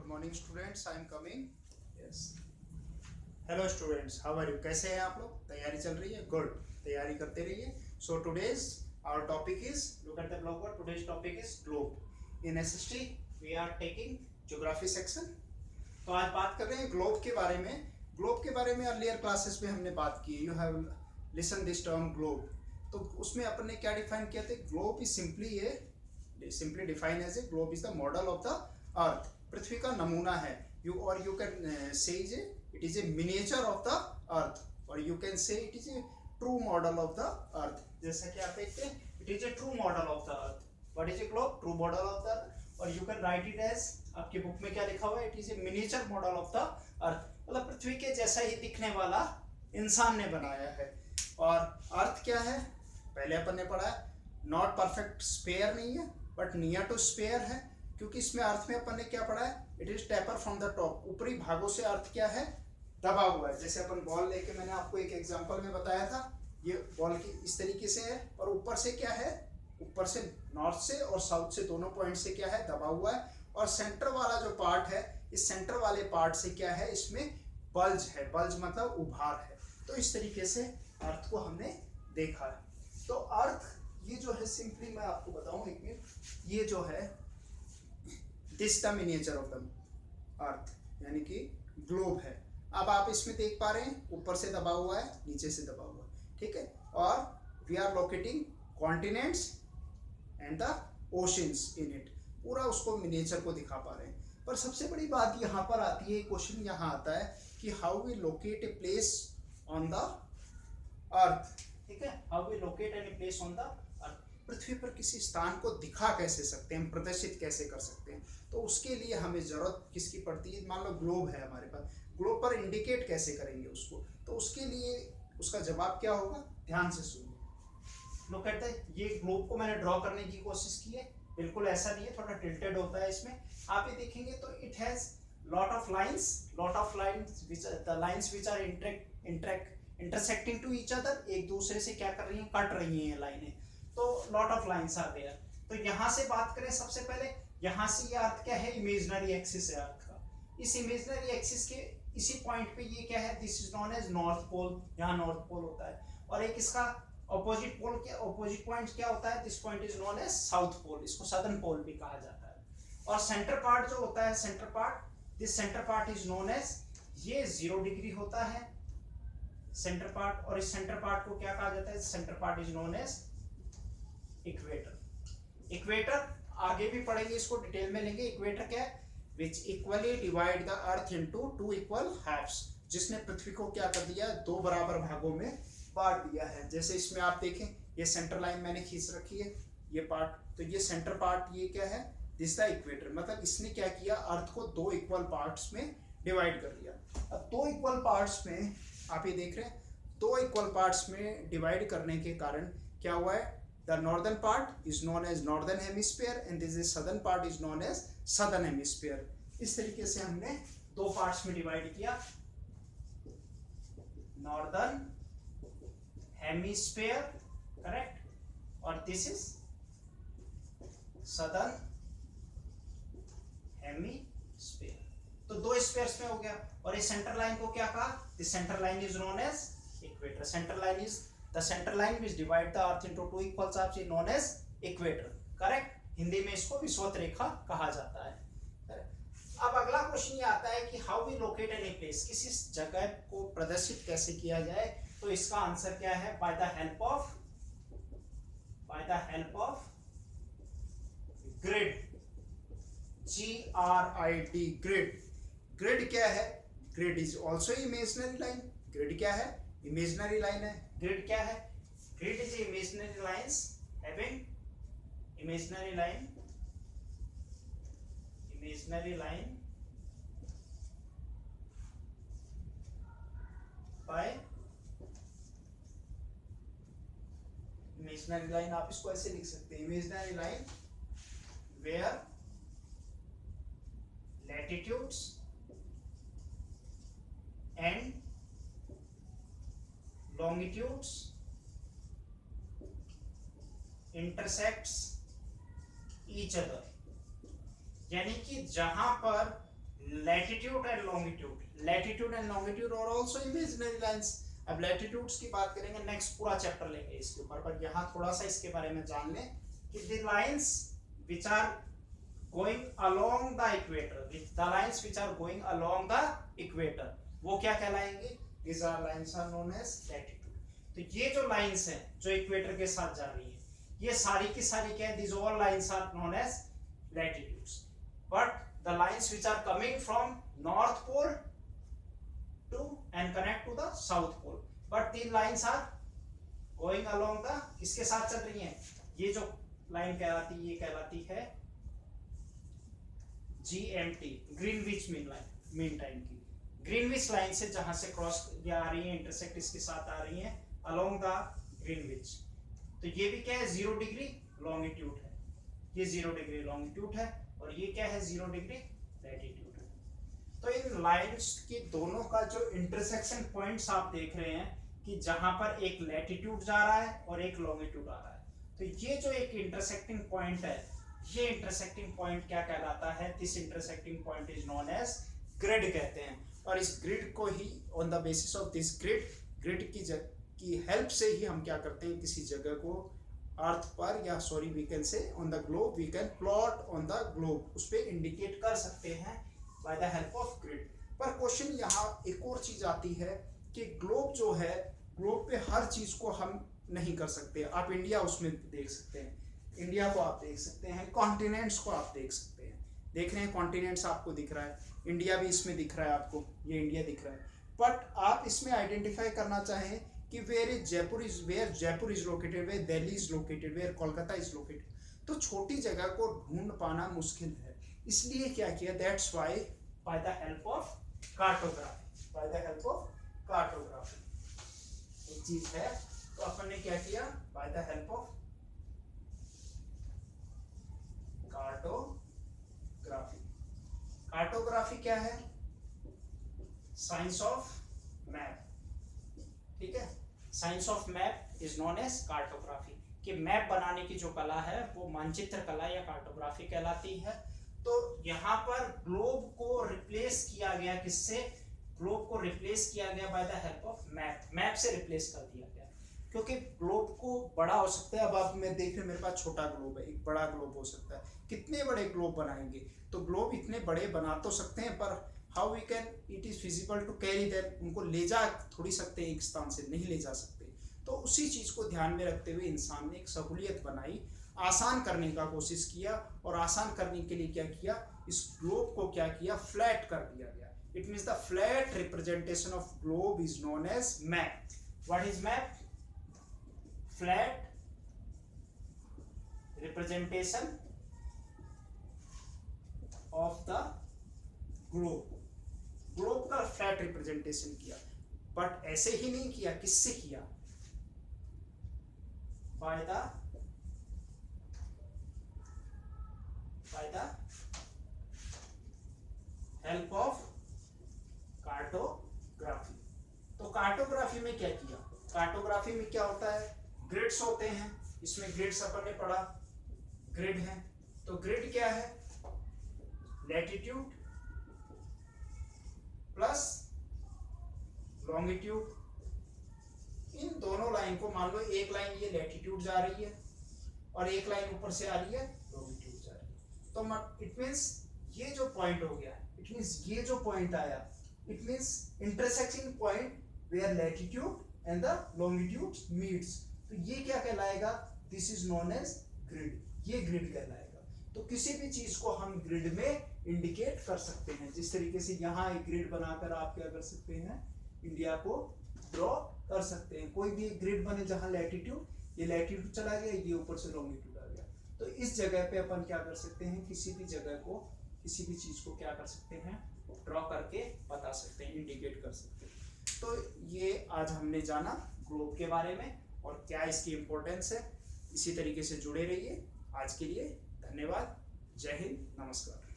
Morning students, I am coming. Yes, hello students, how are you? कैसे हैं आप लोग? तैयारी चल रही है? गुड, तैयारी करते रहिए। So today's our topic is, look at the blackboard, today's topic is globe. In SST we are taking geography section. तो आज बात कर रहे हैं ग्लोब के बारे में। ग्लोब के बारे में अर्लियर क्लासेस में हमने बात की, you have listen this term globe. तो उसमें अपन ने क्या डिफाइन किया था? Globe is simply define as a globe is the model of the earth. पृथ्वी का नमूना है। You can say it is a miniature of the earth, और you can say it is a true model of the earth. जैसा कि आप देखते हैं, it is a true model of the earth. What is a globe? True model of the earth. और you can write it as, आपकी book में क्या लिखा हुआ है? It is a miniature model of the earth. मतलब पृथ्वी के जैसा ही दिखने वाला इंसान ने बनाया है। और अर्थ क्या है? पहले अपन ने पढ़ा है, नॉट परफेक्ट स्फीयर नहीं है, बट नियर टू स्फीयर है। क्योंकि इसमें अर्थ में अपन ने क्या पढ़ा है? It is taper from the top. ऊपरी भागों से अर्थ क्या है? दबा हुआ है। जैसे अपन बॉल लेके, मैंने आपको एक एग्जांपल में बताया था, ये बॉल की इस तरीके से है, और ऊपर से क्या है? ऊपर से नॉर्थ से और साउथ से दोनों पॉइंट से क्या है? दबा हुआ है। और सेंटर वाला जो पार्ट है, इस सेंटर वाले पार्ट से क्या है? इसमें बल्ज है। बल्ज मतलब उभार है। तो इस तरीके से अर्थ को हमने देखा है। तो अर्थ ये जो है, सिंपली मैं आपको बताऊं एक मिनट, ये जो है this the miniature of the अर्थ, यानी कि ग्लोब है। अब आप इसमें देख पा रहे हैं, ऊपर से दबा हुआ है, नीचे से दबा हुआ है, ठीक है। और we are locating continents and the oceans in it. पूरा उसको मिनिएचर को दिखा पा रहे हैं। पर सबसे बड़ी बात यहाँ पर आती है, क्वेश्चन यहाँ आता है कि how we locate a place on the earth, ठीक है। How we locate any place on the earth. पृथ्वी पर किसी स्थान को दिखा कैसे सकते हैं, प्रदर्शित कैसे कर सकते हैं? तो उसके लिए हमें जरूरत किसकी पड़ती है? मान लो ग्लोब है हमारे पास, ग्लोब पर इंडिकेट कैसे करेंगे उसको? तो उसके लिए उसका जवाब क्या होगा? ध्यान से सुनिए। लोग कहते हैं, ये ग्लोब को मैंने ड्रॉ करने की कोशिश की है, बिल्कुल ऐसा नहीं है, थोड़ा टिल्टेड होता है। इसमें आप ये देखेंगे तो it has lot of lines which the lines which are intersecting to each other. एक दूसरे से क्या कर रही हैं? कट रही हैं लाइनें। तो lot of lines are there. तो यहाँ से बात करें, सबसे पहले यहाँ से ये अर्थ क्या है? इमेजिनरी एक्सिस है अर्थ का। इस इमेजिनरी एक्सिस के इसी पॉइंट पे ये क्या है? This is known as north pole. यहाँ नॉर्थ पोल होता है। और एक इसका ऑपोजिट पोल, क्या ऑपोजिट पॉइंट क्या होता है? This point is known as south pole. इसको सदर्न पोल भी कहा जाता है। और सेंटर पार्ट जो होता है, centre part, this centre part is known as, ये 0 डिग्री होता है सेंटर पार्ट। और इस सेंटर पार्ट को क्या कहा जाता है? Centre part is known as equator. Equator आगे भी पढ़ेंगे, इसको डिटेल में लेंगे। इक्वेटर क्या है? Which equally divide the earth into 2 equal halves. जिसने पृथ्वी को क्या कर दिया? 2 बराबर भागों में बांट दिया है। जैसे इसमें आप देखें, ये सेंटर लाइन मैंने खींच रखी है, ये पार्ट, तो ये सेंटर पार्ट, ये क्या है? This the equator. मतलब इसने क्या किया? अर्थ को 2 इक्वल पार्ट्स में डिवाइड कर दिया। अब 2 इक्वल पार्ट्स में आप ये देख रहे हैं, 2 इक्वल पार्ट्स में डिवाइड करने के कारण क्या हुआ है? The northern part is known as northern hemisphere and this is southern part is known as southern hemisphere। इस तरीके से हमने 2 पार्ट्स में डिवाइड किया, northern hemisphere, करेक्ट, और दिस इज southern hemisphere। तो 2 स्पेयर्स में हो गया। और इस सेंटर लाइन को क्या कहा? This centre line is known as equator. Centre line is the center line which divide the earth into 2 equal halves is known as equator, correct। Hindi में इसको विषुवत रेखा कहा जाता है। अब अगला क्वेश्चन ये आता है कि how we locate any place, किसी जगह को प्रदर्शित कैसे किया जाए? तो इसका आंसर क्या है? By the help of grid, GRID, grid. Grid क्या है? Grid is also imaginary line. Grid क्या है? इमेजिनरी लाइन है। ग्रिड क्या है? Grid is imaginary lines having imaginary line by imaginary line, आप इसको ऐसे लिख सकते हैं, imaginary line where latitudes and longitudes intersects each other। यानी कि जहां पर latitude and longitude, latitude and longitude और आल्सो इमेजिनरी लाइंस। अब लैटिट्यूड्स की बात करेंगे, नेक्स्ट पूरा चैप्टर लेंगे इसके ऊपर, पर यहाँ थोड़ा सा इसके बारे में जान लें कि the lines which are going along the equator, the lines which are going along the equator, वो क्या कहलाएंगे? These are lines are known as latitude। तो ये जो लाइंस हैं जो इक्वेटर के साथ जा रही हैं, ये सारी की सारी क्या है? These all lines are known as latitudes। But the lines which are coming from north pole to and connect to the south pole, but these lines are going along the, किसके साथ चल रही हैं? ये जो लाइन कहलाती है, ये कहलाती है GMT, ग्रीनविच मीन टाइम की। ग्रीनविच लाइन से जहां से क्रॉस आ रही है, इंटरसेक्ट इसके साथ आ रही है अलोंग द ग्रीनविच। तो ये भी क्या है? 0 डिग्री लॉन्गिट्यूड है, ये 0 डिग्री लॉन्गिट्यूड है, और ये क्या है? 0 डिग्री लैटिट्यूड है। तो इन लाइंस के दोनों का जो इंटरसेक्शन पॉइंट्स आप देख रहे हैं कि जहां पर एक लैटिट्यूड जा रहा है और एक लॉन्गिट्यूड आ रहा है, तो ये जो एक इंटरसेक्टिंग पॉइंट है, ये इंटरसेक्टिंग पॉइंट क्या कहलाता है? This intersecting point is known as grid कहते हैं। और इस ग्रिड को ही, on the basis of this grid की हेल्प से ही हम क्या करते हैं? किसी जगह को अर्थ पर, या sorry we can say on the globe, we can plot on the globe, उस पर इंडिकेट कर सकते हैं by the help of grid. पर क्वेश्चन यहाँ एक और चीज आती है कि ग्लोब जो है, ग्लोब पे हर चीज को हम नहीं कर सकते। आप इंडिया उसमें देख सकते हैं, इंडिया को आप देख सकते हैं, कॉन्टिनेंट्स को आप देख सकते हैं, देख रहे हैं कॉन्टिनेंट्स आपको दिख रहा है, इंडिया भी इसमें दिख रहा है आपको, ये इंडिया दिख रहा है। बट आप इसमें आइडेंटिफाई करना चाहें कि where Jaipur is located, where Delhi is located, where Kolkata is located, तो छोटी जगह को ढूंढ पाना मुश्किल है। इसलिए क्या किया? That's why by the help of cartography, by the help of cartography एक चीज है, तो अपन ने क्या किया? By the help of cartography. Cartography क्या है? साइंस ऑफ मैप, ठीक है। Science of map is known as cartography. कि मैप बनाने की जो कला है वो मानचित्र कला या कार्टोग्राफी कहलाती है। तो यहाँ पर ग्लोब को रिप्लेस किया गया, किससे? ग्लोब को रिप्लेस किया गया bye the help of map, map से रिप्लेस कर दिया गया, क्योंकि ग्लोब को बड़ा हो सकता है। अब आप मैं देख रहे मेरे पास छोटा ग्लोब है, एक बड़ा ग्लोब हो सकता है, कितने बड़े ग्लोब बनाएंगे? तो ग्लोब इतने बड़े बना तो सकते हैं, पर how we can it is feasible to carry that, उनको ले जा थोड़ी सकते हैं, एक स्थान से नहीं ले जा सकते। तो उसी चीज को ध्यान में रखते हुए इंसान ने एक सहूलियत बनाई, आसान करने का कोशिश किया, और आसान करने के लिए क्या किया? इस ग्लोब को क्या किया? फ्लैट कर दिया गया। It means the flat representation of globe is known as map. What is map? Flat representation of the globe. Globe का फ्लैट रिप्रेजेंटेशन किया, बट ऐसे ही नहीं किया, किससे किया? By the help of cartography. तो कार्टोग्राफी में क्या किया? कार्टोग्राफी में क्या होता है? ग्रिड्स होते हैं, इसमें ग्रिड्स अपन ने पढ़ा, ग्रिड है। तो ग्रिड क्या है? Latitude plus longitude. इन दोनों लाइन को, मान लो एक लाइन ये लैटिट्यूड जा रही है और एक लाइन ऊपर से आ रही है लॉन्गिट्यूड जा रही है, तो इट मींस ये जो पॉइंट हो गया, इट मींस ये जो पॉइंट आया, it means intersecting point where latitude and the longitude meets. तो ये क्या कहलाएगा? This is known as grid, ये ग्रिड कहलाएगा। तो किसी भी चीज को हम ग्रिड में इंडिकेट कर सकते हैं। जिस तरीके से यहाँ एक ग्रिड बनाकर आप क्या कर सकते हैं? इंडिया को ड्रॉ कर सकते हैं। कोई भी एक ग्रिड बने जहां लैटिट्यूड, ये लैटिट्यूड चला गया, ये ऊपर से लॉन्गिट्यूड आ गया, तो इस जगह पे अपन क्या कर सकते हैं? किसी भी जगह को, किसी भी चीज को क्या कर सकते हैं? ड्रॉ करके बता सकते हैं, इंडिकेट कर सकते हैं। तो ये आज हमने जाना ग्लोब के बारे में और क्या इसकी इंपॉर्टेंस है। इसी तरीके से जुड़े रहिए। आज के लिए धन्यवाद। जय हिंद, नमस्कार।